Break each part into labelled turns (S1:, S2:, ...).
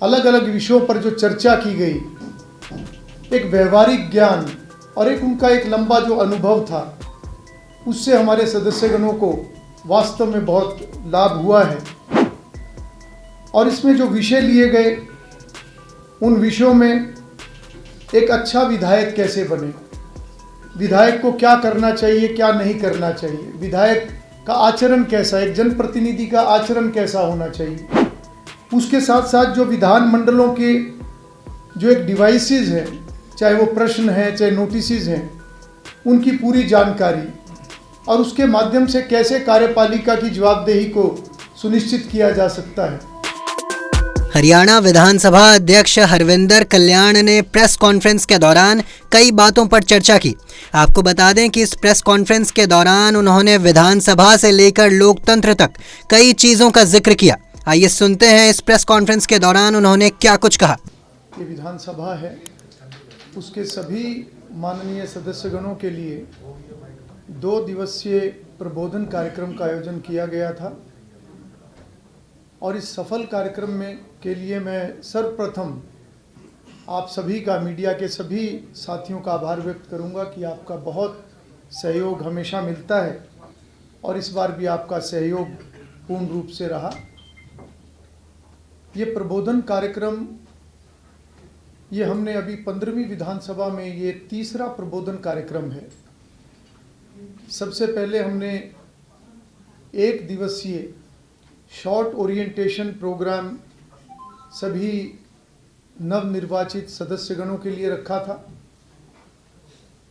S1: अलग अलग विषयों पर जो चर्चा की गई, एक व्यवहारिक ज्ञान और एक उनका एक लंबा जो अनुभव था, उससे हमारे सदस्यगणों को वास्तव में बहुत लाभ हुआ है। और इसमें जो विषय लिए गए, उन विषयों में एक अच्छा विधायक कैसे बने, विधायक को क्या करना चाहिए, क्या नहीं करना चाहिए, विधायक का आचरण कैसा, एक जनप्रतिनिधि का आचरण कैसा होना चाहिए, उसके साथ साथ जो विधान मंडलों के जो एक डिवाइसेस हैं, चाहे वो प्रश्न हैं चाहे नोटिसेस हैं, उनकी पूरी जानकारी और उसके माध्यम से कैसे कार्यपालिका की जवाबदेही को सुनिश्चित किया जा सकता है।
S2: हरियाणा विधानसभा अध्यक्ष हरविंदर कल्याण ने प्रेस कॉन्फ्रेंस के दौरान कई बातों पर चर्चा की। आपको बता दें कि इस प्रेस कॉन्फ्रेंस के दौरान उन्होंने विधानसभा से लेकर लोकतंत्र तक कई चीज़ों का जिक्र किया। आइए सुनते हैं इस प्रेस कॉन्फ्रेंस के दौरान उन्होंने क्या कुछ कहा।
S1: ये विधानसभा है, उसके सभी माननीय सदस्यगणों के लिए 2 दिवसीय प्रबोधन कार्यक्रम का आयोजन किया गया था और इस सफल कार्यक्रम में के लिए मैं सर्वप्रथम आप सभी का, मीडिया के सभी साथियों का आभार व्यक्त करूंगा कि आपका बहुत सहयोग हमेशा मिलता है और इस बार भी आपका सहयोग पूर्ण रूप से रहा। ये प्रबोधन कार्यक्रम, ये हमने अभी 15वीं विधानसभा में ये तीसरा प्रबोधन कार्यक्रम है। सबसे पहले हमने 1 दिवसीय शॉर्ट ओरिएंटेशन प्रोग्राम सभी नवनिर्वाचित सदस्यगणों के लिए रखा था।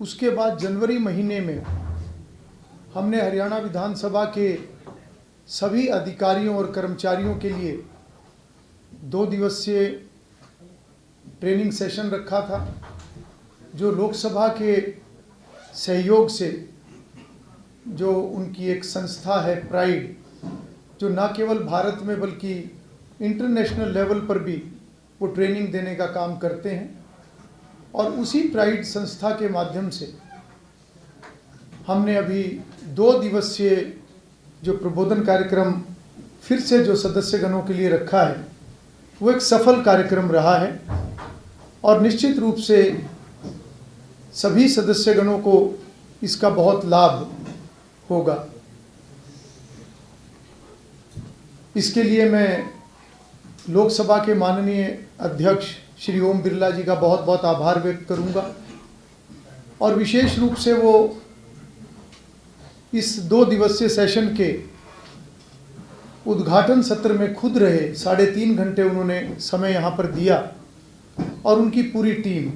S1: उसके बाद जनवरी महीने में हमने हरियाणा विधानसभा के सभी अधिकारियों और कर्मचारियों के लिए 2 दिवसीय ट्रेनिंग सेशन रखा था, जो लोकसभा के सहयोग से, जो उनकी एक संस्था है प्राइड, जो न केवल भारत में बल्कि इंटरनेशनल लेवल पर भी वो ट्रेनिंग देने का काम करते हैं। और उसी प्राइड संस्था के माध्यम से हमने अभी 2 दिवसीय जो प्रबोधन कार्यक्रम फिर से जो सदस्यगणों के लिए रखा है, वो एक सफल कार्यक्रम रहा है और निश्चित रूप से सभी सदस्यगणों को इसका बहुत लाभ होगा। इसके लिए मैं लोकसभा के माननीय अध्यक्ष श्री ओम बिरला जी का बहुत बहुत आभार व्यक्त करूंगा और विशेष रूप से वो इस 2 दिवसीय सेशन के उद्घाटन सत्र में खुद रहे। 3.5 घंटे उन्होंने समय यहाँ पर दिया और उनकी पूरी टीम,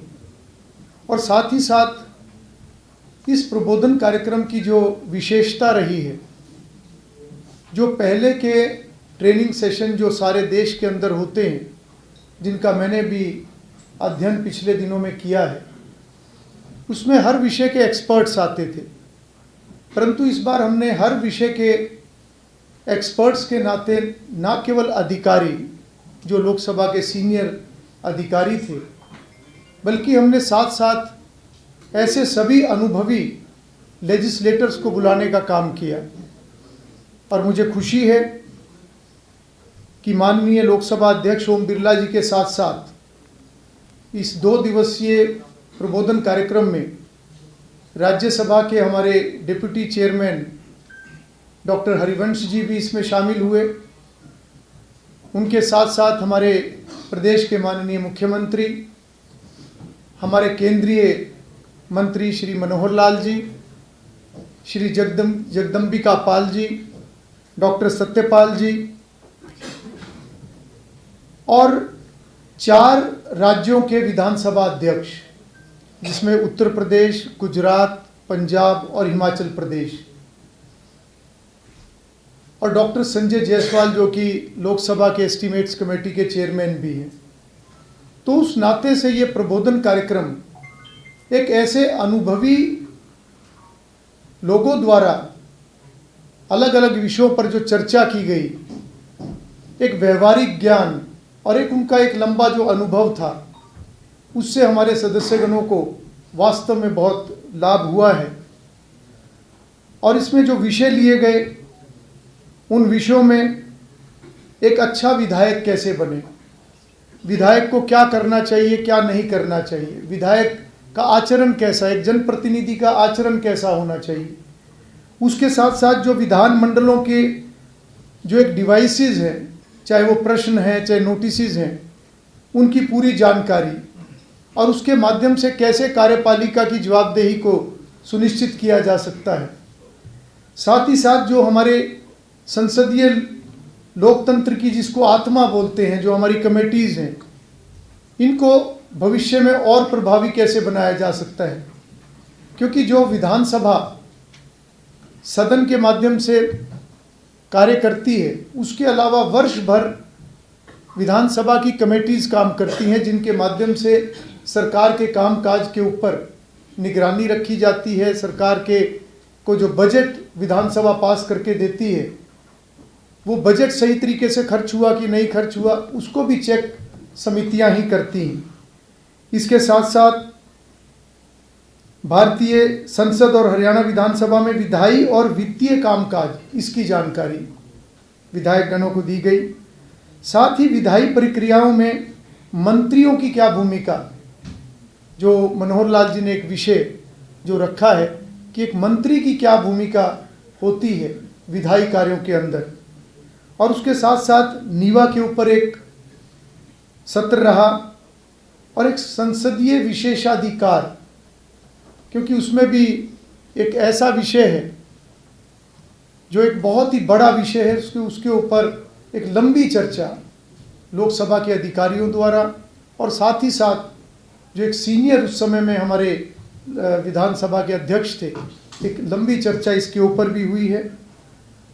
S1: और साथ ही साथ इस प्रबोधन कार्यक्रम की जो विशेषता रही है, जो पहले के ट्रेनिंग सेशन जो सारे देश के अंदर होते हैं, जिनका मैंने भी अध्ययन पिछले दिनों में किया है, उसमें हर विषय के एक्सपर्ट्स आते थे, परंतु इस बार हमने हर विषय के एक्सपर्ट्स के नाते न केवल अधिकारी, जो लोकसभा के सीनियर अधिकारी थे, बल्कि हमने साथ साथ ऐसे सभी अनुभवी लेजिस्लेटर्स को बुलाने का काम किया। और मुझे खुशी है कि माननीय लोकसभा अध्यक्ष ओम बिरला जी के साथ साथ इस 2 दिवसीय प्रबोधन कार्यक्रम में राज्यसभा के हमारे deputy chairman doctor Harivansh ji भी इसमें शामिल हुए। उनके साथ साथ हमारे प्रदेश के माननीय मुख्यमंत्री, हमारे केंद्रीय मंत्री श्री मनोहर लाल जी, श्री जगदम्बिका पाल जी, डॉक्टर सत्यपाल जी और 4 राज्यों के विधानसभा अध्यक्ष, जिसमें उत्तर प्रदेश, गुजरात, पंजाब और हिमाचल प्रदेश, और डॉक्टर संजय जायसवाल जो कि लोकसभा के एस्टीमेट्स कमेटी के चेयरमैन भी हैं। तो उस नाते से ये प्रबोधन कार्यक्रम एक ऐसे अनुभवी लोगों द्वारा अलग अलग विषयों पर जो चर्चा की गई, एक व्यवहारिक ज्ञान और एक उनका एक लंबा जो अनुभव था, उससे हमारे सदस्यगणों को वास्तव में बहुत लाभ हुआ है। और इसमें जो विषय लिए गए, उन विषयों में एक अच्छा विधायक कैसे बने, विधायक को क्या करना चाहिए, क्या नहीं करना चाहिए, विधायक का आचरण कैसा, एक जनप्रतिनिधि का आचरण कैसा होना चाहिए। उसके साथ साथ जो विधान मंडलों के जो एक डिवाइसेस हैं, चाहे वो प्रश्न हैं चाहे नोटिसेस हैं, उनकी पूरी जानकारी और उसके माध्यम से कैसे कार्यपालिका की जवाबदेही को सुनिश्चित किया जा सकता है। साथ ही साथ जो हमारे संसदीय लोकतंत्र की जिसको आत्मा बोलते हैं, जो हमारी कमेटीज़ हैं, इनको भविष्य में और प्रभावी कैसे बनाया जा सकता है। क्योंकि जो विधानसभा सदन के माध्यम से कार्य करती है, उसके अलावा वर्ष भर विधानसभा की कमेटीज़ काम करती हैं, जिनके माध्यम से सरकार के कामकाज के ऊपर निगरानी रखी जाती है। सरकार के को जो बजट विधानसभा पास करके देती है, वो बजट सही तरीके से खर्च हुआ कि नहीं खर्च हुआ, उसको भी चेक समितियां ही करती हैं। इसके साथ साथ भारतीय संसद और हरियाणा विधानसभा में विधायी और वित्तीय कामकाज, इसकी जानकारी विधायक गणों को दी गई। साथ ही विधायी प्रक्रियाओं में मंत्रियों की क्या भूमिका, जो मनोहर लाल जी ने एक विषय जो रखा है कि एक मंत्री की क्या भूमिका होती है विधायी कार्यों के अंदर, और उसके साथ साथ नीवा के ऊपर एक सत्र रहा और एक संसदीय विशेषाधिकार, क्योंकि उसमें भी एक ऐसा विषय है जो एक बहुत ही बड़ा विषय है, उसके ऊपर एक लंबी चर्चा लोकसभा के अधिकारियों द्वारा और साथ ही साथ जो एक सीनियर उस समय में हमारे विधानसभा के अध्यक्ष थे, एक लंबी चर्चा इसके ऊपर भी हुई है।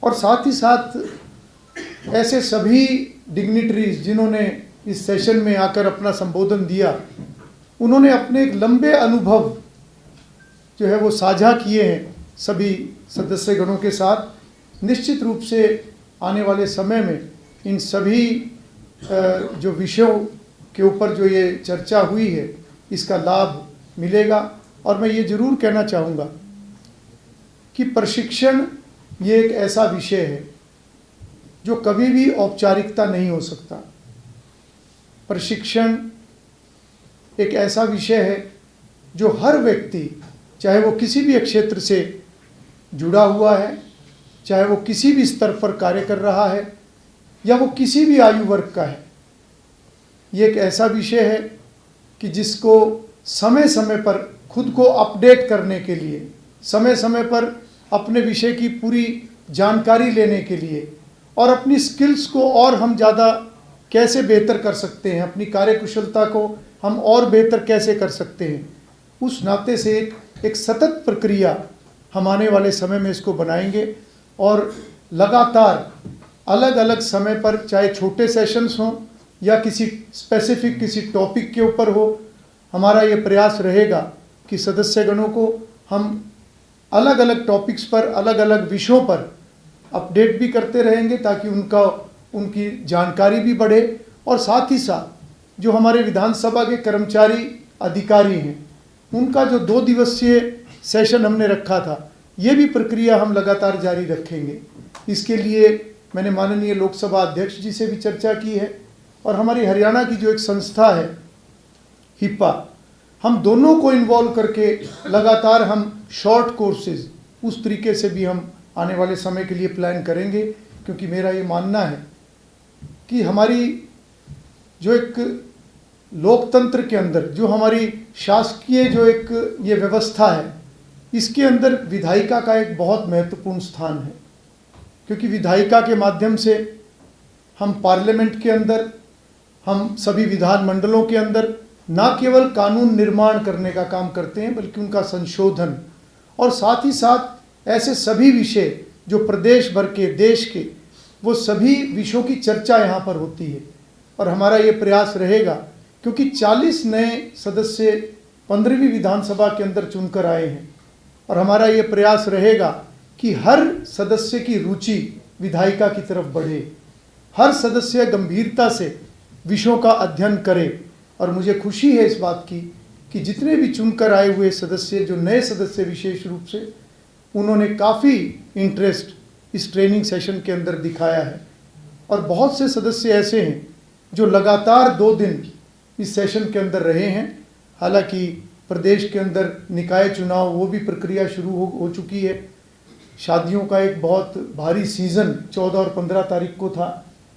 S1: और साथ ही साथ ऐसे सभी डिग्निटरीज जिन्होंने इस सेशन में आकर अपना संबोधन दिया, उन्होंने अपने एक लंबे अनुभव जो है वो साझा किए हैं सभी सदस्यगणों के साथ। निश्चित रूप से आने वाले समय में इन सभी जो विषयों के ऊपर जो ये चर्चा हुई है, इसका लाभ मिलेगा। और मैं ये ज़रूर कहना चाहूँगा कि प्रशिक्षण ये एक ऐसा विषय है जो कभी भी औपचारिकता नहीं हो सकता। प्रशिक्षण एक ऐसा विषय है जो हर व्यक्ति, चाहे वो किसी भी क्षेत्र से जुड़ा हुआ है, चाहे वो किसी भी स्तर पर कार्य कर रहा है या वो किसी भी आयु वर्ग का है, ये एक ऐसा विषय है कि जिसको समय समय पर खुद को अपडेट करने के लिए, समय समय पर अपने विषय की पूरी जानकारी लेने के लिए और अपनी स्किल्स को और हम ज़्यादा कैसे बेहतर कर सकते हैं, अपनी कार्यकुशलता को हम और बेहतर कैसे कर सकते हैं, उस नाते से एक सतत प्रक्रिया हम आने वाले समय में इसको बनाएंगे। और लगातार अलग अलग समय पर, चाहे छोटे सेशंस हों या किसी स्पेसिफिक किसी टॉपिक के ऊपर हो, हमारा ये प्रयास रहेगा कि सदस्यगणों को हम अलग अलग टॉपिक्स पर, अलग अलग विषयों पर अपडेट भी करते रहेंगे, ताकि उनकी जानकारी भी बढ़े। और साथ ही साथ जो हमारे विधानसभा के कर्मचारी अधिकारी हैं, उनका जो 2 दिवसीय सेशन हमने रखा था, ये भी प्रक्रिया हम लगातार जारी रखेंगे। इसके लिए मैंने माननीय लोकसभा अध्यक्ष जी से भी चर्चा की है और हमारी हरियाणा की जो एक संस्था है हिप्पा, हम दोनों को इन्वॉल्व करके लगातार हम शॉर्ट कोर्सेज उस तरीके से भी हम आने वाले समय के लिए प्लान करेंगे। क्योंकि मेरा ये मानना है कि हमारी जो एक लोकतंत्र के अंदर, जो हमारी शासकीय जो एक ये व्यवस्था है, इसके अंदर विधायिका का एक बहुत महत्वपूर्ण स्थान है। क्योंकि विधायिका के माध्यम से हम पार्लियामेंट के अंदर, हम सभी विधान मंडलों के अंदर न केवल कानून निर्माण करने का काम करते हैं, बल्कि उनका संशोधन और साथ ही साथ ऐसे सभी विषय जो प्रदेश भर के, देश के, वो सभी विषयों की चर्चा यहाँ पर होती है। और हमारा ये प्रयास रहेगा, क्योंकि 40 नए सदस्य 15वीं विधानसभा के अंदर चुनकर आए हैं, और हमारा ये प्रयास रहेगा कि हर सदस्य की रुचि विधायिका की तरफ बढ़े, हर सदस्य गंभीरता से विषयों का अध्ययन करे। और मुझे खुशी है इस बात की कि जितने भी चुनकर आए हुए सदस्य, जो नए सदस्य विशेष रूप से, उन्होंने काफ़ी इंटरेस्ट इस ट्रेनिंग सेशन के अंदर दिखाया है। और बहुत से सदस्य ऐसे हैं जो लगातार 2 दिन इस सेशन के अंदर रहे हैं। हालांकि प्रदेश के अंदर निकाय चुनाव वो भी प्रक्रिया शुरू हो चुकी है। शादियों का एक बहुत भारी सीज़न 14 और 15 तारीख को था,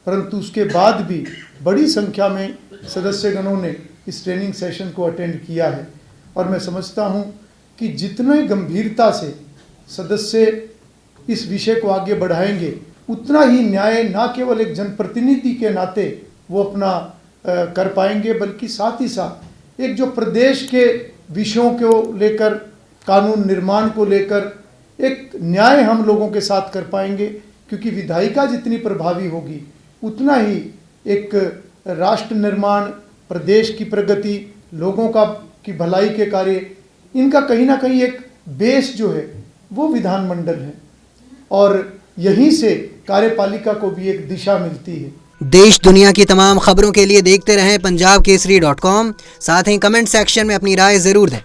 S1: परंतु उसके बाद भी बड़ी संख्या में सदस्यगणों ने इस ट्रेनिंग सेशन को अटेंड किया है। और मैं समझता हूं कि जितने गंभीरता से सदस्य इस विषय को आगे बढ़ाएंगे, उतना ही न्याय न केवल एक जनप्रतिनिधि के नाते वो अपना कर पाएंगे, बल्कि साथ ही साथ एक जो प्रदेश के विषयों को लेकर, कानून निर्माण को लेकर एक न्याय हम लोगों के साथ कर पाएंगे। क्योंकि विधायिका जितनी प्रभावी होगी, उतना ही एक राष्ट्र निर्माण, प्रदेश की प्रगति, लोगों की भलाई के कार्य, इनका कहीं ना कहीं एक बेस जो है वो विधानमंडल है, और यहीं से कार्यपालिका को भी एक दिशा मिलती है।
S2: देश दुनिया की तमाम खबरों के लिए देखते रहें पंजाब केसरी.com। साथ ही कमेंट सेक्शन में अपनी राय ज़रूर दें।